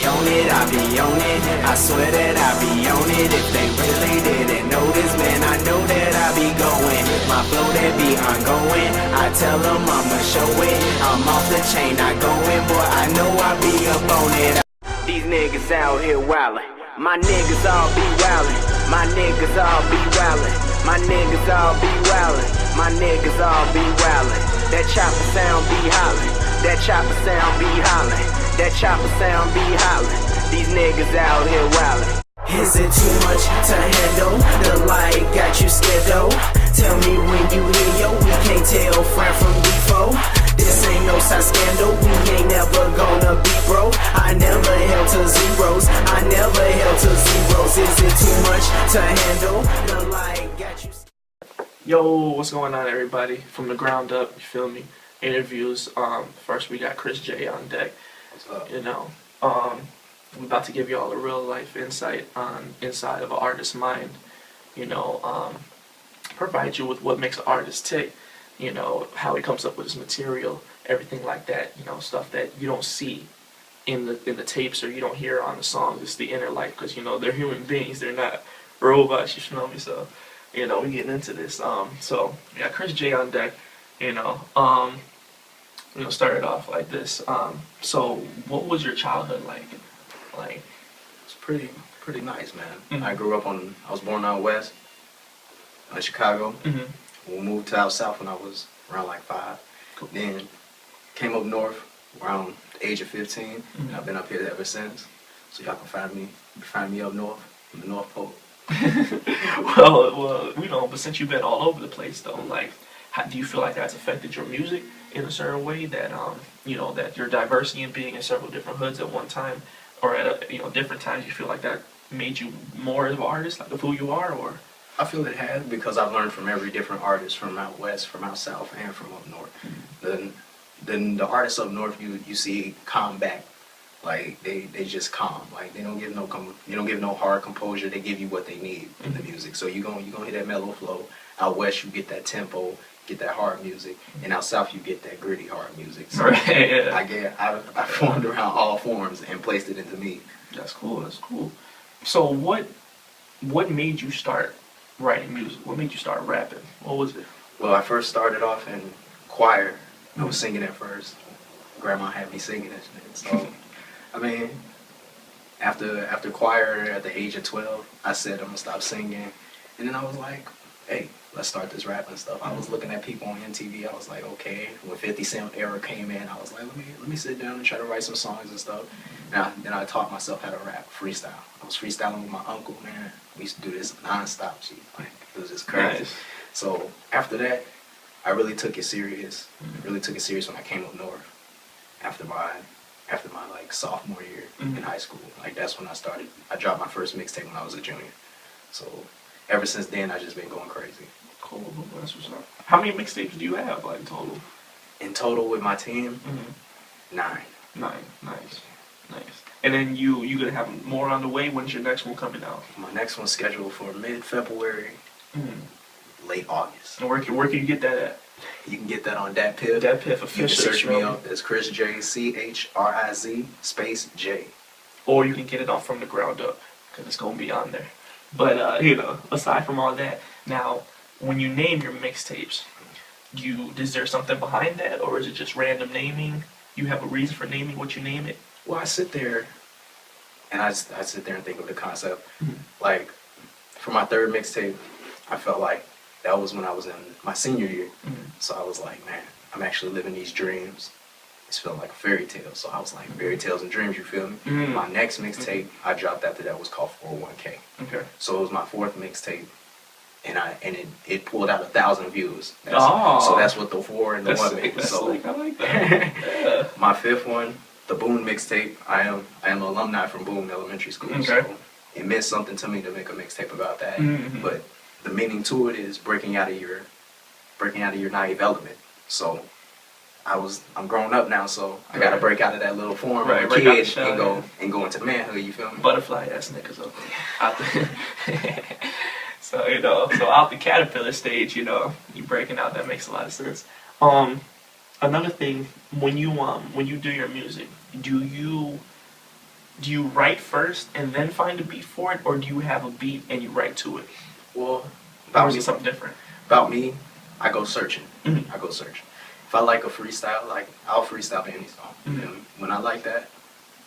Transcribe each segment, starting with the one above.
on it, I be on it. I swear that I be on it. If they really didn't notice, man, I know that I be going. My flow that be ongoing, I tell them I'ma show it. I'm off the chain, not going, boy, I know I be up on it. These niggas out here wildin', my niggas all be wildin', my niggas all be wildin', my niggas all be wildin', my niggas all be wildin'. That chopper sound be hollin', that chopper sound be hollin', that chopper sound be hollin'. These niggas out here wildin'. Is it too much to handle? The light got you scared though. Tell me when you hear yo, we can't tell friend from before. This ain't no side scandal, we ain't never gonna be bro. I never held to zeros, I never held to zeros. Is it too much to handle? The light got you. Yo, what's going on, everybody? From the ground up, you feel me? Interviews. First we got Chriz J on deck. What's up? You know, we're about to give y'all a real life insight on inside of an artist's mind. You know, provide you with what makes an artist tick. You know, how he comes up with his material, everything like that. You know, stuff that you don't see in the tapes or you don't hear on the songs. It's the inner life, because you know they're human beings. They're not robots. You feel me? So, you know, we getting into this. So we got Chriz J on deck. You know, start it off like this. So what was your childhood like? Like, It's pretty nice, man. Mm-hmm. I was born out west, in Chicago. Mm-hmm. We moved to out south when I was around like 5. Cool. Then came up north around the age of 15, Mm-hmm. and I've been up here ever since. So y'all can find me up north, in the North Pole. well, you know, but since you've been all over the place, though, like, how do you feel like that's affected your music in a certain way? That you know, that your diversity in being in several different hoods at one time, or at different times, you feel like that made you more of an artist, like of who you are, or? I feel it has, because I've learned from every different artist, from out west, from out south, and from up north. Then the artists up north, you see calm back, like they just calm, like they don't give no hard composure. They give you what they need in the music. So you gonna hit that mellow flow. Out west you get that tempo, get that hard music, and out south you get that gritty hard music. So right, yeah. I formed around all forms and placed it into me. That's cool. That's cool. So what made you start writing music? What made you start rapping? What was it? Well, I first started off in choir. I was singing at first. Grandma had me singing and shit. So, I mean, after choir at the age of 12, I said I'm gonna stop singing. And then I was like, hey, let's start this rapping stuff. I was looking at people on MTV. I was like, okay. When 50 Cent era came in, I was like, let me sit down and try to write some songs and stuff. And then I taught myself how to rap, freestyle. I was freestyling with my uncle, man. We used to do this nonstop shit. Like, it was just crazy. Nice. So after that, I really took it serious. Really took it serious when I came up north. After my like sophomore year in high school. Like, that's when I dropped my first mixtape when I was a junior. So ever since then, I just been going crazy. Cool. That's what's up. How many mixtapes do you have, like, total? In total with my team, 9. 9. Nice. And then you gonna have more on the way. When's your next one coming out? My next one's scheduled for mid-February, late August. And where can you get that at? You can get that on Dat Piff. Dat Piff official. You can search me up as Chriz J, CHRIZ space J. Or you can get it off From the Ground Up, because it's gonna be on there. But you know, aside from all that, now when you name your mixtapes, is there something behind that, or is it just random naming? You have a reason for naming what you name it? Well, I sit there and think of the concept. Like, for my third mixtape, I felt like that was when I was in my senior year. So I was like, man, I'm actually living these dreams. It's feeling like a fairy tale. So I was like, fairy tales and dreams, you feel me? My next mixtape I dropped after that was called 401K. Okay. So it was my fourth mixtape. And it pulled out 1,000 views. So that's what the 4 and the 1 made. So I like that. My fifth one, the Boone mixtape. I am an alumni from Boone Elementary School. Okay. So it meant something to me to make a mixtape about that. But the meaning to it is breaking out of your naive element. So I'm grown up now, so I gotta break out of that little form of a kid and go into manhood. You feel me? Butterfly ass niggas out there. So, you know, out the caterpillar stage, you know, you breaking out, that makes a lot of sense. Another thing, when you do your music, do you do you write first and then find a beat for it, or do you have a beat and you write to it? Well, Or is it something different? about me, I go searching. Mhm. I go searching. If I like a freestyle, like I'll freestyle any song. Mhm. And when I like that,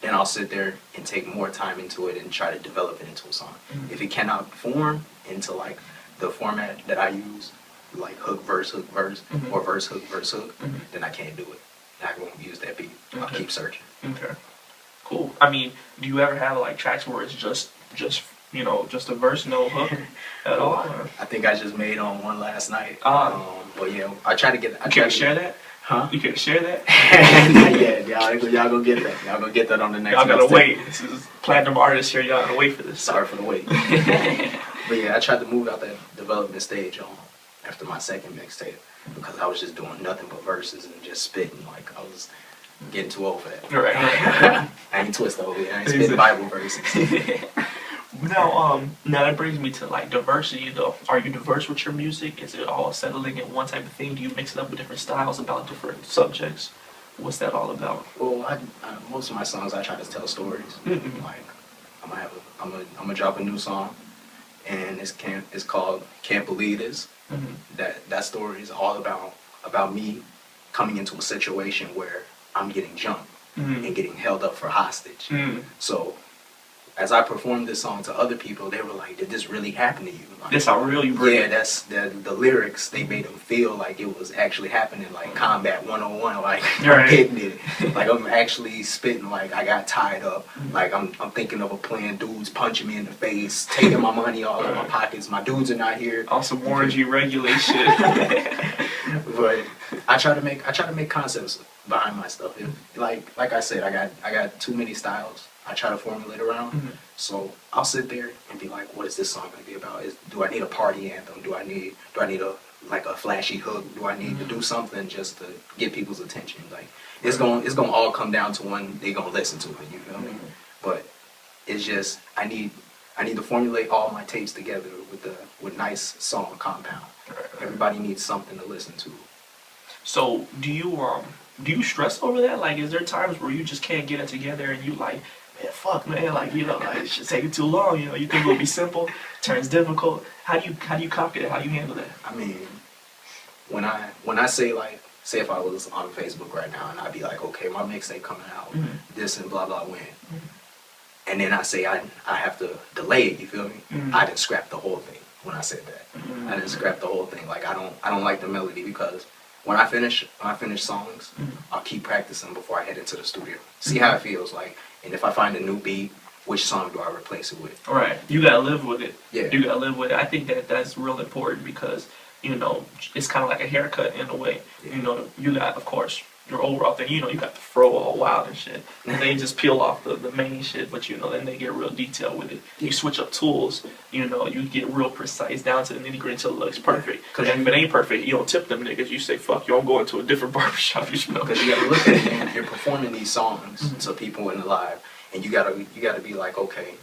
then I'll sit there and take more time into it and try to develop it into a song. Mhm. If it cannot form into like the format that I use, like hook, verse, Mhm. or verse, hook, Mhm. then I can't do it. I won't use that beat. I'll Okay. keep searching. Okay. Cool. I mean, do you ever have like tracks where it's just just a verse, no hook at all? Or? I think I just made on one last night. Ah. But yeah, I try to get. You can't share that? Huh? You can't share that? Not yet. Y'all gonna get that. Y'all gonna get that on the next. Y'all gotta mixtape. wait. This is platinum artists here. Y'all gotta wait for this. Sorry for the wait. But yeah, I tried to move out that development stage after my second mixtape because I was just doing nothing but verses and just spitting. Like I was getting too old for that. Right. I ain't twist over here. I ain't spitting Bible verses. Now that brings me to like diversity though. Are you diverse with your music? Is it all settling in one type of thing? Do you mix it up with different styles about different subjects? What's that all about? Well, most of my songs I try to tell stories. Mhm. Like I'm gonna drop a new song, and it's called "Can't Believe This." Mhm. That story is all about me coming into a situation where I'm getting jumped Mhm. and getting held up for hostage. Mhm. So as I performed this song to other people, they were like, "Did this really happen to you?" Like, That's how real you bring yeah, it. that's the lyrics. They made them feel like it was actually happening, like Combat 101. Like I'm Right. hitting it, like I'm actually spitting. Like I got tied up. Like I'm thinking of a plan. Dudes punching me in the face, taking my money all out of my pockets. My dudes are not here. On some Warren G. regulate shit. But I try to make concepts behind my stuff. Like I said, I got too many styles. I try to formulate around. Mhm. So I'll sit there and be like, what is this song gonna be about? Do I need a party anthem? Do I need a flashy hook? Do I need to do something just to get people's attention? Like it's gonna all come down to when they gonna listen to it, you feel me? But it's just I need to formulate all my tapes together with nice song compound. Everybody needs something to listen to. So do you stress over that? Like, is there times where you just can't get it together and you like, man, fuck, man, like like it should take too long. You think it'll be simple, turns difficult. How do you copy that? How do you handle that? I mean, when I say say if I was on Facebook right now and I'd be like, okay, my mixtape coming out, this and blah blah when, and then I say I have to delay it. You feel me? I didn't scrap the whole thing when I said that. I didn't scrap the whole thing. Like I don't like the melody because when I finish songs, I'll keep practicing before I head into the studio. See how it feels like, and if I find a new beat, which song do I replace it with? All right, you gotta live with it. Yeah. You gotta live with it. I think that's real important because it's kind of like a haircut in a way. Yeah. You got, of course, your overall thing. You got the fro all wild and shit, and they just peel off the main shit. But then they get real detailed with it. You switch up tools. You get real precise down to the nitty gritty until it looks perfect. Because if it ain't perfect, you don't tip them niggas. You say fuck you. I'm going to a different barbershop. Because you gotta look at it. And you're performing these songs to people in the live, and you gotta be like, okay,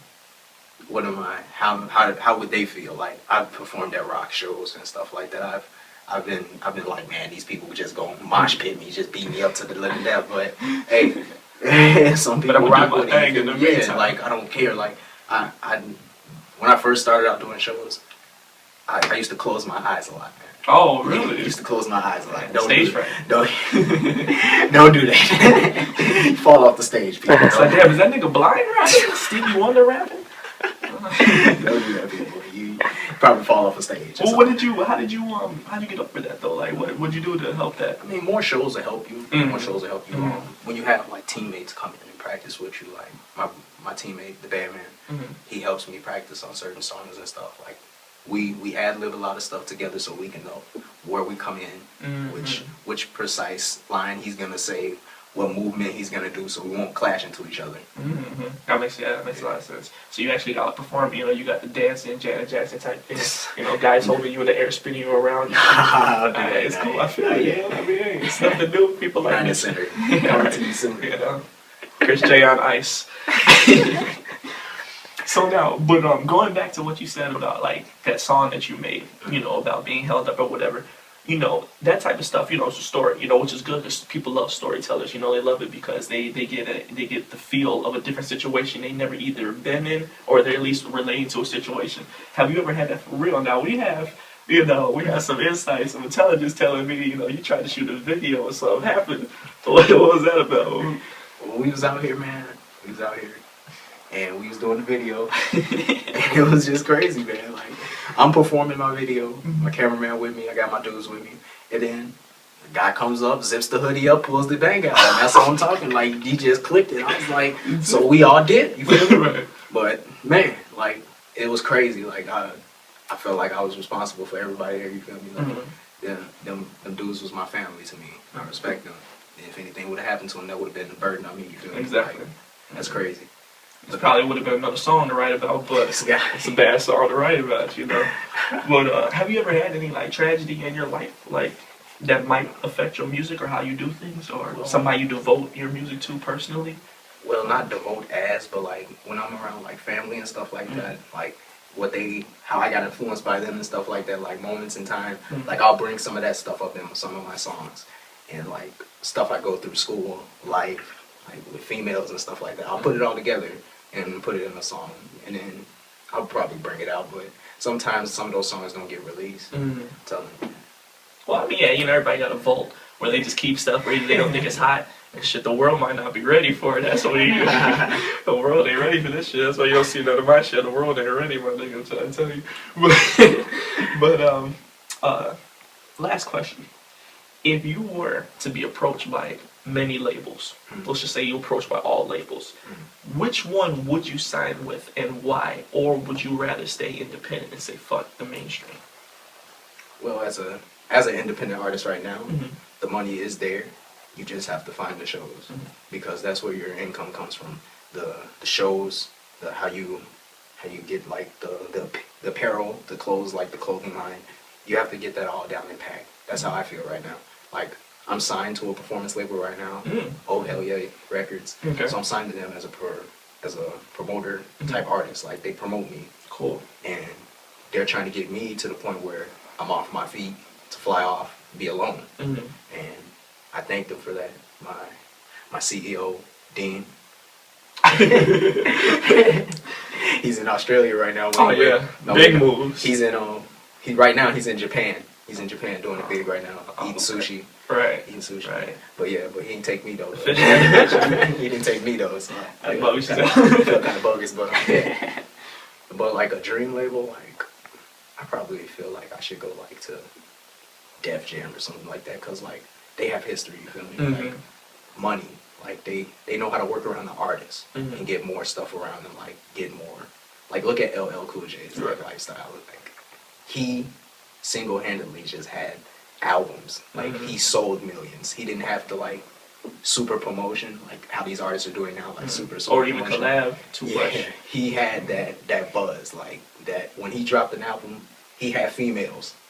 what am I? How would they feel? Like I've performed at rock shows and stuff like that. I've been like, man, these people would just go mosh pit me, just beat me up to the living death. But hey, some people rock with it. Yeah, like I don't care. Like I when I first started out doing shows, I used to close my eyes a lot, man. Oh, really? I used to close my eyes a lot. Stage fright. Don't do that. Fall off the stage, people. It's like, damn, is that nigga blind rapping? Stevie Wonder rapping? Don't do that, people. You probably fall off a stage. Well, how did you get up for that though? Like, what'd you do to help that? I mean, more shows will help you. More shows will help you. When you have like teammates come in and practice with you, like my teammate, the bandman, he helps me practice on certain songs and stuff. Like we ad-lib a lot of stuff together so we can know where we come in, which precise line he's gonna say, what movement he's gonna do, so we won't clash into each other. That makes a lot of sense. So you actually got to perform. You got the dancing, Janet Jackson type thing. Guys holding you in the air, spinning you around. It's cool. I feel it. I mean, it's stuff to do. People like Kinda this. center. Coming to the center. Chriz J on ice. So now, but going back to what you said about like that song that you made, about being held up or whatever. you know, that type of stuff, you know, it's a story, you know, which is good because people love storytellers, you know, they love it because they get the feel of a different situation they never either been in or they're at least relating to a situation. Have you ever had that for real? Now we have, you know, we have some insight, some intelligence telling me, you know, you tried to shoot a video or something happened. What was that about? When we was out here, man, we was out here, and we was doing the video, and it was just crazy, man. Like, I'm performing my video, my cameraman with me, I got my dudes with me, and then the guy comes up, zips the hoodie up, pulls the bang out, and that's all I'm talking. Like, he just clicked it. I was like, so we all did, you feel me? Right. But man, like, it was crazy. Like, I felt like I was responsible for everybody there, you feel me? Like, yeah, them dudes was my family to me. I respect them. If anything would have happened to them, that would have been a burden on me, you feel me? Exactly. Like, that's crazy. It probably would have been another song to write about, but it's a bad song to write about, you know. But have you ever had any like tragedy in your life, like that might affect your music or how you do things, or somebody you devote your music to personally? Well, not devote as, but like when I'm around like family and stuff like that, like how I got influenced by them and stuff like that, like moments in time, like I'll bring some of that stuff up in some of my songs, and like stuff I go through school, life, like with females and stuff like that. I'll put it all together and put it in a song, and then I'll probably bring it out, but sometimes some of those songs don't get released. Tell them. Well, I mean, yeah, you know, everybody got a vault where they just keep stuff where they don't think it's hot. And shit, the world might not be ready for it. That's what the world ain't ready for this shit. That's why you don't see none of my shit. The world ain't ready, my nigga. I'm trying to tell you. But last question. If you were to be approached by many labels, let's just say you approached by all labels, which one would you sign with and why? Or would you rather stay independent and say fuck the mainstream? Well, as an independent artist right now, the money is there. You just have to find the shows because that's where your income comes from. The shows, how you get like the apparel, the clothes, like the clothing line. You have to get that all down and packed. That's how I feel right now. Like, I'm signed to a performance label right now, Oh Hell Yeah Records. Okay. So I'm signed to them as a promoter type artist. Like, they promote me. Cool. And they're trying to get me to the point where I'm off my feet to fly off, be alone. And I thank them for that. My CEO, Dean. He's in Australia right now. Oh yeah, big moves. He's in right now he's in Japan. He's in Japan doing it big right now, eating sushi. Right. Eating sushi. Right. But he didn't take me though. Fish He didn't take me though. So I felt kind of bogus, but but like a dream label, like I probably feel like I should go like to Def Jam or something like that, cause like they have history. You feel me? Like money. Like they know how to work around the artists and get more stuff around them. Like get more. Like look at LL Cool J's lifestyle. Like he single-handedly just had albums. Like he sold millions. He didn't have to like super promotion like how these artists are doing now, like super or even promotion. collab too much. He had that buzz, like that when he dropped an album, he had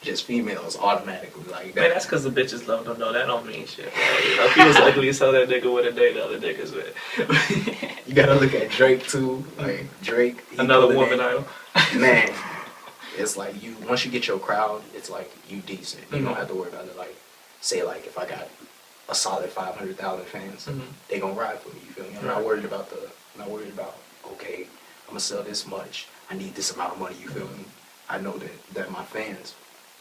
just females automatically like that. Man, that's because the bitches love him. No, that don't mean shit. Right? If he was ugly as hell, that nigga would have dated other niggas, man. You gotta look at Drake too. Like Drake, another woman idol. Man, it's like once you get your crowd, it's like you decent. You don't have to worry about it. Like say like if I got a solid 500,000 fans, they gonna ride for me. You feel me? I'm not worried about okay, I'm gonna sell this much. I need this amount of money. You feel me? I know that my fans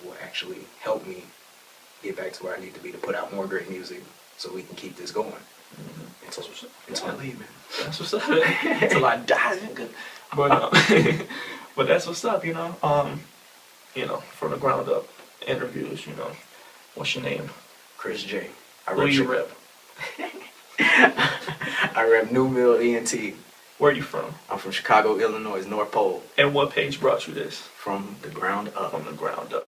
will actually help me get back to where I need to be to put out more great music so we can keep this going. Until I leave, man. That's what's up. Until I die, nigga. But that's what's up, you know. From the ground up interviews, you know. What's your name? Chriz J. Who you rep? I rep New Mill ENT. Where are you from? I'm from Chicago, Illinois, North Pole. And what page brought you this? From the ground up. From the ground up.